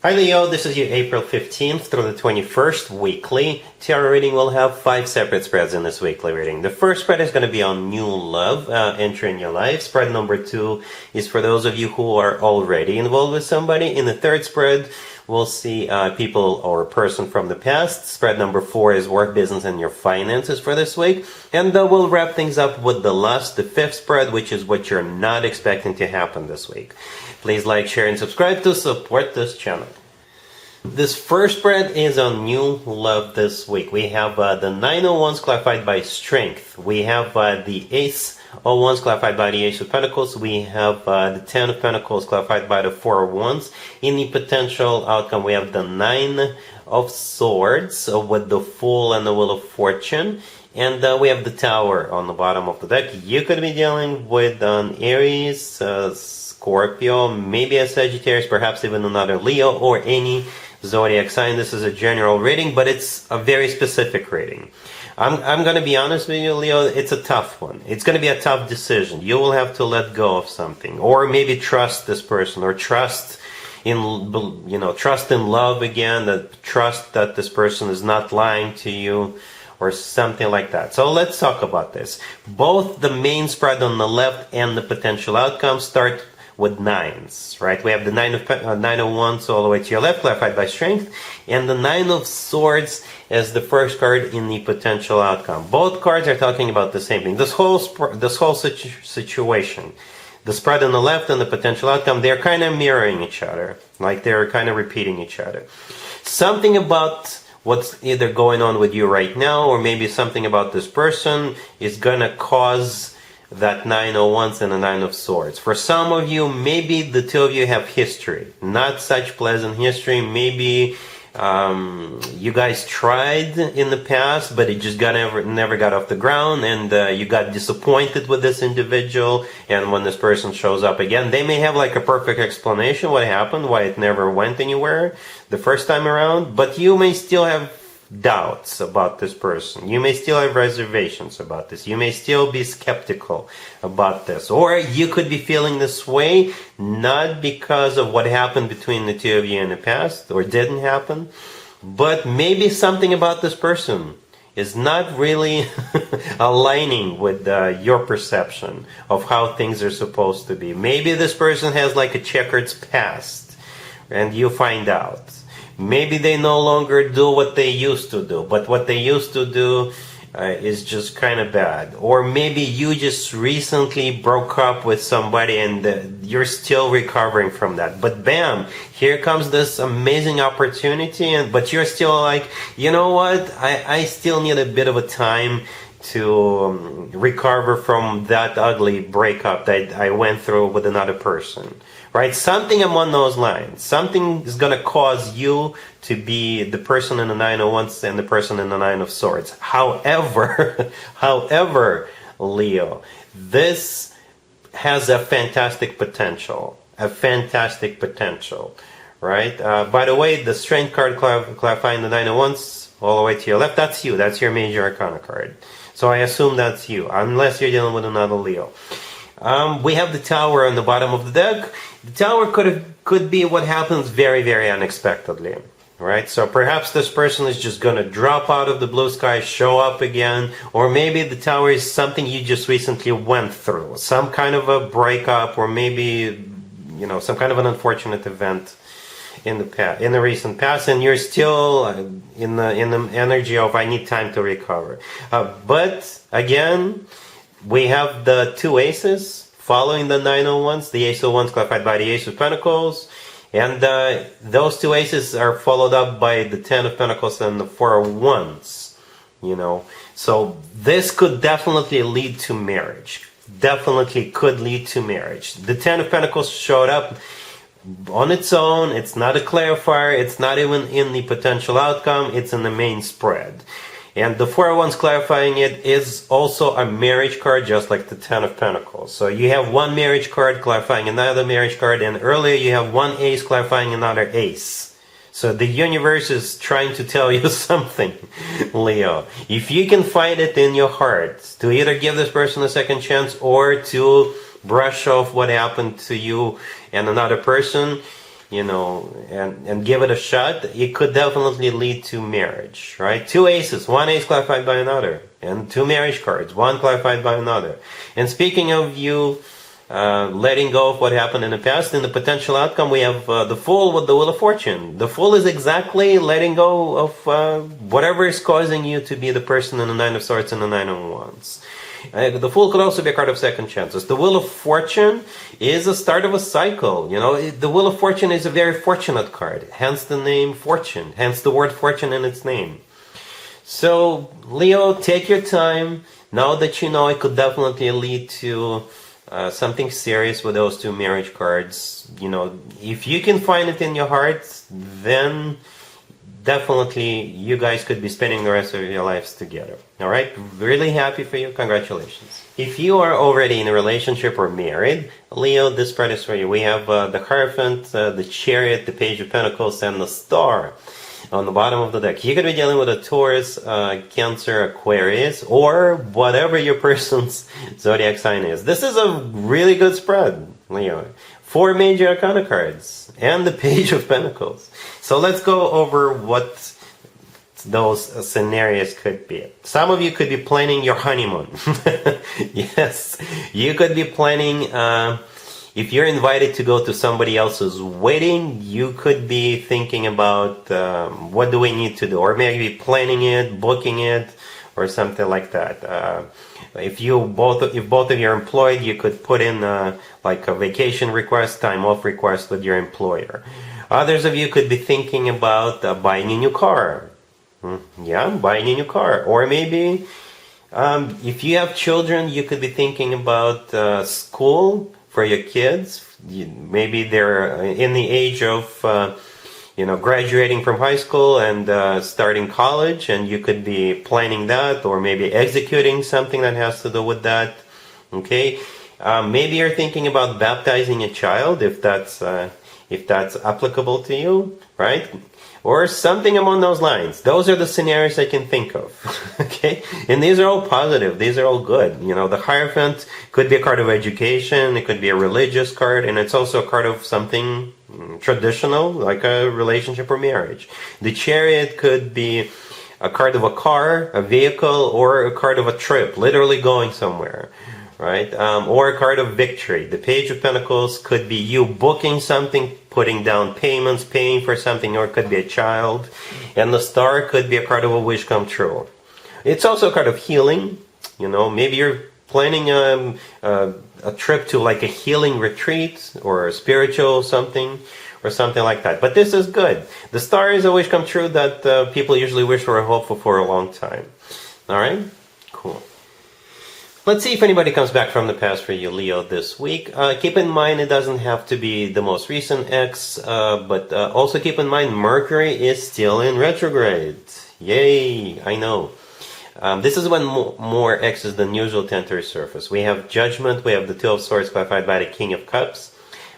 Hi Leo, this is your April 15th through the 21st weekly tarot reading. We'll have 5 separate spreads in this weekly reading. The first spread is going to be on new love entering your life. Spread number 2 is for those of you who are already involved with somebody. In the third spread, we'll see people or a person from the past. Spread number 4 is work, business, and your finances for this week. And we'll wrap things up with the fifth spread, which is what you're not expecting to happen this week. Please like, share, and subscribe to support this channel. This first spread is on new love this week. We have the 9 of Wands clarified by strength. We have the Ace of Wands clarified by the Ace of Pentacles. We have the 10 of Pentacles clarified by the 4 of Wands. In the potential outcome, we have the 9 of Swords with the Fool and the Wheel of Fortune. And we have the Tower on the bottom of the deck. You could be dealing with an Aries, Scorpio, maybe a Sagittarius, perhaps even another Leo, or any Zodiac sign. This is a general reading, but it's a very specific reading. I'm going to be honest with you, Leo, it's a tough one. It's going to be a tough decision. You will have to let go of something, or maybe trust this person, or trust in love again, trust that this person is not lying to you, or something like that. So let's talk about this. Both the main spread on the left and the potential outcome start with 9s, right? We have the 9 of Wands all the way to your left, clarified by strength, and the 9 of Swords as the first card in the potential outcome. Both cards are talking about the same thing. This whole situation, the spread on the left and the potential outcome, they're kind of mirroring each other, like they're kind of repeating each other. Something about what's either going on with you right now, or maybe something about this person is gonna cause that 9 of Wands and the 9 of Swords. For some of you, maybe the two of you have history, not such pleasant history. Maybe you guys tried in the past, but it just never got off the ground, and you got disappointed with this individual. And when this person shows up again, they may have like a perfect explanation what happened, why it never went anywhere the first time around, but you may still have doubts about this person. You may still have reservations about this. You may still be skeptical about this. Or you could be feeling this way not because of what happened between the two of you in the past, or didn't happen, but maybe something about this person is not really aligning with your perception of how things are supposed to be. Maybe this person has like a checkered past, and you find out. Maybe they no longer do what they used to do, but what they used to do is just kind of bad. Or maybe you just recently broke up with somebody and you're still recovering from that. But bam, here comes this amazing opportunity, but you're still like, you know what, I still need a bit of a time to recover from that ugly breakup that I went through with another person. Right? Something among those lines. Something is going to cause you to be the person in the 9 of Wands and the person in the 9 of Swords. However, Leo, this has a fantastic potential. Right? By the way, the Strength card clarifying the 9 of Wands all the way to your left, that's you. That's your major arcana card. So I assume that's you, unless you're dealing with another Leo. We have the Tower on the bottom of the deck. The Tower could be what happens very, very unexpectedly, right? So perhaps this person is just going to drop out of the blue sky, show up again, or maybe the Tower is something you just recently went through, some kind of a breakup, or maybe, some kind of an unfortunate event in the recent past, and you're still in the energy of I need time to recover. But again, we have the 2 aces following the 9 of Wands, the Ace of Wands clarified by the Ace of Pentacles, and those 2 aces are followed up by the 10 of Pentacles and the 4 of Wands. So this could definitely lead to marriage. Definitely could lead to marriage. The 10 of Pentacles showed up on its own. It's not a clarifier. It's not even in the potential outcome. It's in the main spread. And the 4 of Wands clarifying it is also a marriage card, just like the 10 of Pentacles. So you have one marriage card clarifying another marriage card, and earlier you have one ace clarifying another ace. So the universe is trying to tell you something, Leo. If you can find it in your heart to either give this person a second chance or to brush off what happened to you and another person, and give it a shot, it could definitely lead to marriage, right? Two aces, one ace clarified by another, and two marriage cards, one clarified by another. And speaking of you letting go of what happened in the past, in the potential outcome, we have the Fool with the Wheel of Fortune. The Fool is exactly letting go of whatever is causing you to be the person in the Nine of Swords and the Nine of Wands. The Fool could also be a card of second chances. The Wheel of Fortune is a start of a cycle. The Wheel of Fortune is a very fortunate card, hence the name Fortune, hence the word fortune in its name. So, Leo, take your time. Now that you know it could definitely lead to something serious with those two marriage cards. If you can find it in your heart, then definitely you guys could be spending the rest of your lives together. All right? Really happy for you. Congratulations. If you are already in a relationship or married, Leo, this spread is for you. We have the Hierophant, the Chariot, the Page of Pentacles, and the Star on the bottom of the deck. You could be dealing with a Taurus, Cancer, Aquarius, or whatever your person's zodiac sign is. This is a really good spread, Leo. 4 major arcana cards and the Page of Pentacles. So let's go over what those scenarios could be. Some of you could be planning your honeymoon. Yes, you could be planning, if you're invited to go to somebody else's wedding, you could be thinking about what do we need to do, or maybe planning it, booking it, or something like that. If both of you are employed, you could put in like a vacation request, time off request with your employer. Others of you could be thinking about buying a new car. Yeah, buying a new car. Or maybe if you have children, you could be thinking about school for your kids. Maybe they're in the age of graduating from high school and starting college, and you could be planning that, or maybe executing something that has to do with that. Okay, maybe you're thinking about baptizing a child, if that's applicable to you, right? Or something along those lines. Those are the scenarios I can think of. Okay, and these are all positive. These are all good. The Hierophant could be a card of education. It could be a religious card, and it's also a card of something traditional, like a relationship or marriage. The Chariot could be a card of a car, a vehicle, or a card of a trip, literally going somewhere, right? Or a card of victory. The Page of Pentacles could be you booking something, putting down payments, paying for something, or it could be a child. And the Star could be a card of a wish come true. It's also a card of healing. Maybe you're planning a trip to like a healing retreat or a spiritual something, or something like that. But this is good. The Star is a wish come true that people usually wish for or hope for a long time. All right? Cool. Let's see if anybody comes back from the past for you, Leo, this week. Keep in mind it doesn't have to be the most recent ex, but also keep in mind Mercury is still in retrograde. Yay, I know. This is when more exes than usual tend to resurface. We have Judgment, we have the Two of Swords clarified by the King of Cups.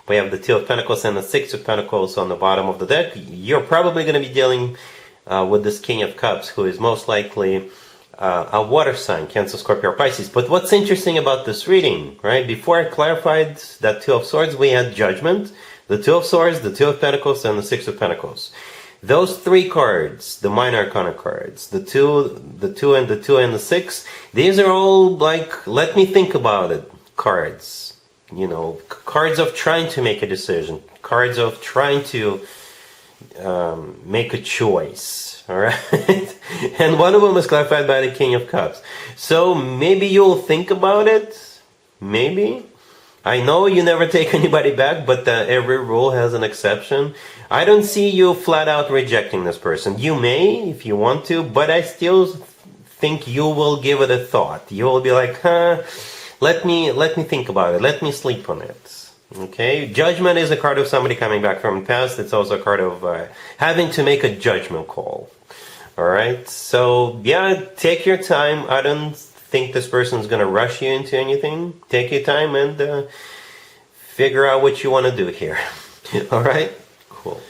We have the Two of Pentacles and the Six of Pentacles on the bottom of the deck. You're probably going to be dealing with this King of Cups, who is most likely a water sign, Cancer, Scorpio, or Pisces. But what's interesting about this reading, right? Before I clarified that Two of Swords, we had Judgment, the Two of Swords, the Two of Pentacles, and the Six of Pentacles. Those three cards, the minor arcana cards, the two and the six, these are all like, let me think about it cards. Cards of trying to make a decision, cards of trying to make a choice. All right, and one of them was clarified by the King of Cups. So maybe you'll think about it. Maybe. I know you never take anybody back, but every rule has an exception. I don't see you flat out rejecting this person. You may, if you want to, but I still think you will give it a thought. You will be like, let me think about it. Let me sleep on it. Okay? Judgment is a card of somebody coming back from the past. It's also a card of having to make a judgment call. Alright? So, yeah, take your time. I don't think this person's going to rush you into anything. Take your time and figure out what you want to do here. Alright? Cool.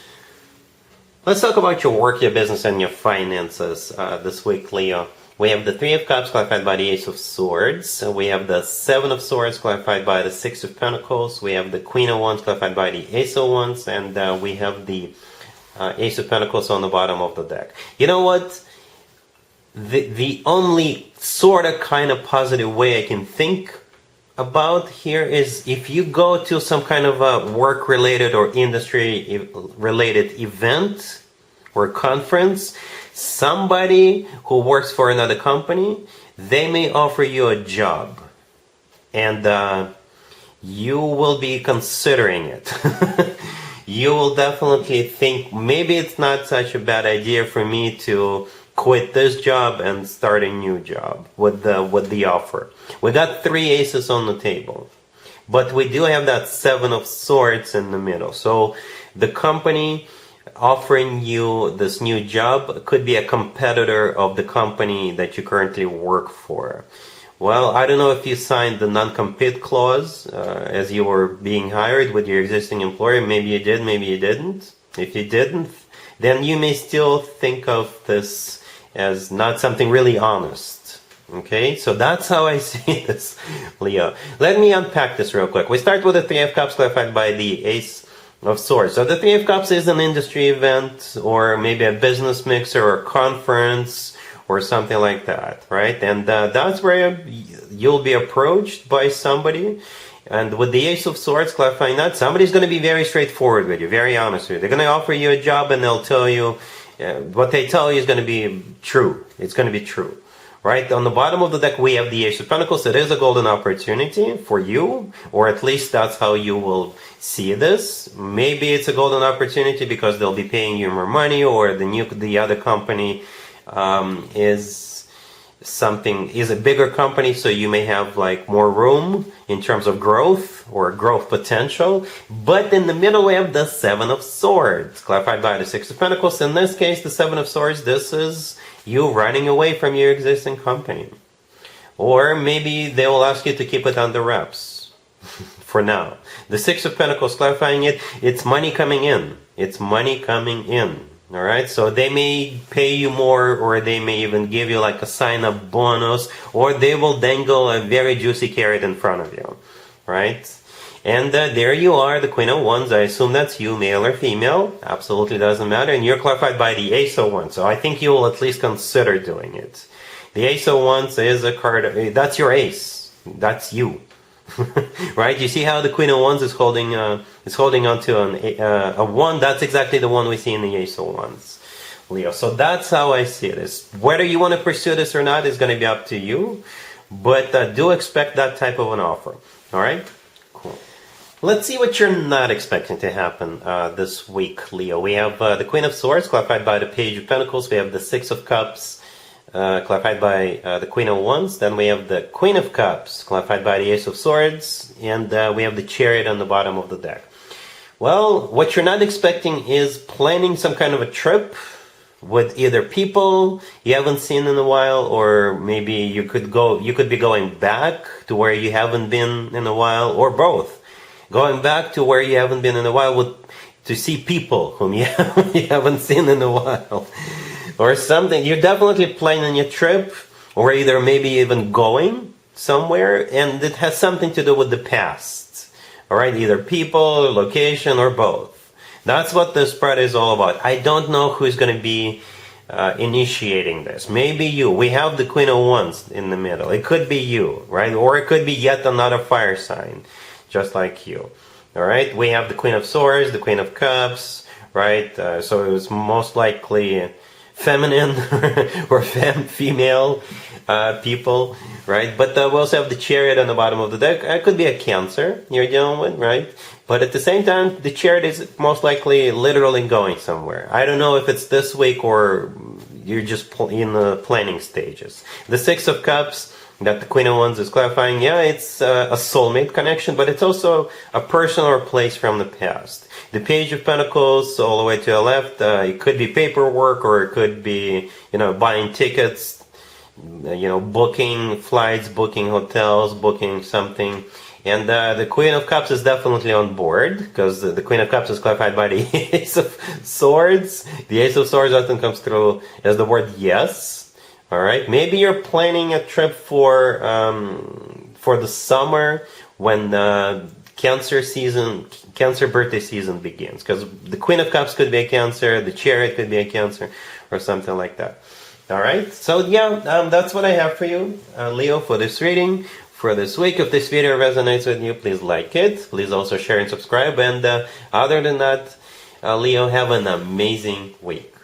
Let's talk about your work, your business, and your finances this week, Leo. We have the Three of Cups clarified by the Ace of Swords. We have the Seven of Swords clarified by the Six of Pentacles. We have the Queen of Wands clarified by the Ace of Wands. And we have the Ace of Pentacles on the bottom of the deck. You know what? The only sort of kind of positive way I can think about here is if you go to some kind of a work-related or industry-related event or conference, somebody who works for another company, they may offer you a job, and you will be considering it. You will definitely think, maybe it's not such a bad idea for me to quit this job and start a new job with the offer. We got three aces on the table, but we do have that Seven of Swords in the middle. So the company offering you this new job could be a competitor of the company that you currently work for. Well, I don't know if you signed the non-compete clause as you were being hired with your existing employer. Maybe you did, maybe you didn't. If you didn't, then you may still think of this as not something really honest. Okay, so that's how I see this, Leo. Let me unpack this real quick. We start with the Three of Cups clarified by the Ace of Swords. So the Three of Cups is an industry event, or maybe a business mixer or conference or something like that, right? And that's where you'll be approached by somebody. And with the Ace of Swords clarifying that, somebody's going to be very straightforward with you, very honest with you. They're going to offer you a job and they'll tell you, what they tell you is going to be true. It's going to be true, right? On the bottom of the deck, we have the Ace of Pentacles. It is a golden opportunity for you, or at least that's how you will see this. Maybe it's a golden opportunity because they'll be paying you more money, or the other company is a bigger company, so you may have like more room in terms of growth or growth potential. But in the middle we have the Seven of Swords clarified by the Six of Pentacles. In this case, the Seven of Swords, this is you running away from your existing company, or maybe they will ask you to keep it under wraps for now. The Six of Pentacles clarifying it's money coming in. It's money coming in. All right, so they may pay you more, or they may even give you like a sign-up bonus, or they will dangle a very juicy carrot in front of you, right? And there you are, the Queen of Wands. I assume that's you, male or female. Absolutely doesn't matter. And you're clarified by the Ace of Wands, so I think you will at least consider doing it. The Ace of Wands is a card. That's your ace. That's you. Right? You see how the Queen of Wands is holding onto a wand. That's exactly the one we see in the Ace of Wands, Leo. So that's how I see this. Whether you want to pursue this or not is going to be up to you, but do expect that type of an offer. All right? Cool. Let's see what you're not expecting to happen this week, Leo. We have the Queen of Swords clarified by the Page of Pentacles. We have the Six of Cups clarified by the Queen of Wands. Then we have the Queen of Cups clarified by the Ace of Swords, and we have the Chariot on the bottom of the deck. Well, what you're not expecting is planning some kind of a trip with either people you haven't seen in a while, or maybe you could be going back to where you haven't been in a while, or both. Going back to where you haven't been in a while to see people whom you haven't seen in a while. Or something. You're definitely planning a trip, or either maybe even going somewhere, and it has something to do with the past. Alright, either people, location, or both. That's what this spread is all about. I don't know who's going to be initiating this. Maybe you. We have the Queen of Wands in the middle. It could be you, right? Or it could be yet another fire sign, just like you. Alright, we have the Queen of Swords, the Queen of Cups, right? So it was most likely feminine or female people, right? But we also have the Chariot on the bottom of the deck. It could be a Cancer you're dealing with, right? But at the same time, the Chariot is most likely literally going somewhere. I don't know if it's this week or you're just in the planning stages. The Six of Cups that the Queen of Wands is clarifying, yeah, it's a soulmate connection, but it's also a person or place from the past. The Page of Pentacles all the way to the left, it could be paperwork, or it could be, buying tickets, booking flights, booking hotels, booking something. And the Queen of Cups is definitely on board, because the Queen of Cups is clarified by the Ace of Swords. The Ace of Swords often comes through as the word yes. All right, maybe you're planning a trip for the summer when the Cancer birthday season begins. Because the Queen of Cups could be a Cancer, the Chariot could be a Cancer, or something like that. All right, so yeah, that's what I have for you, Leo, for this reading for this week. If this video resonates with you, please like it. Please also share and subscribe. And other than that, Leo, have an amazing week.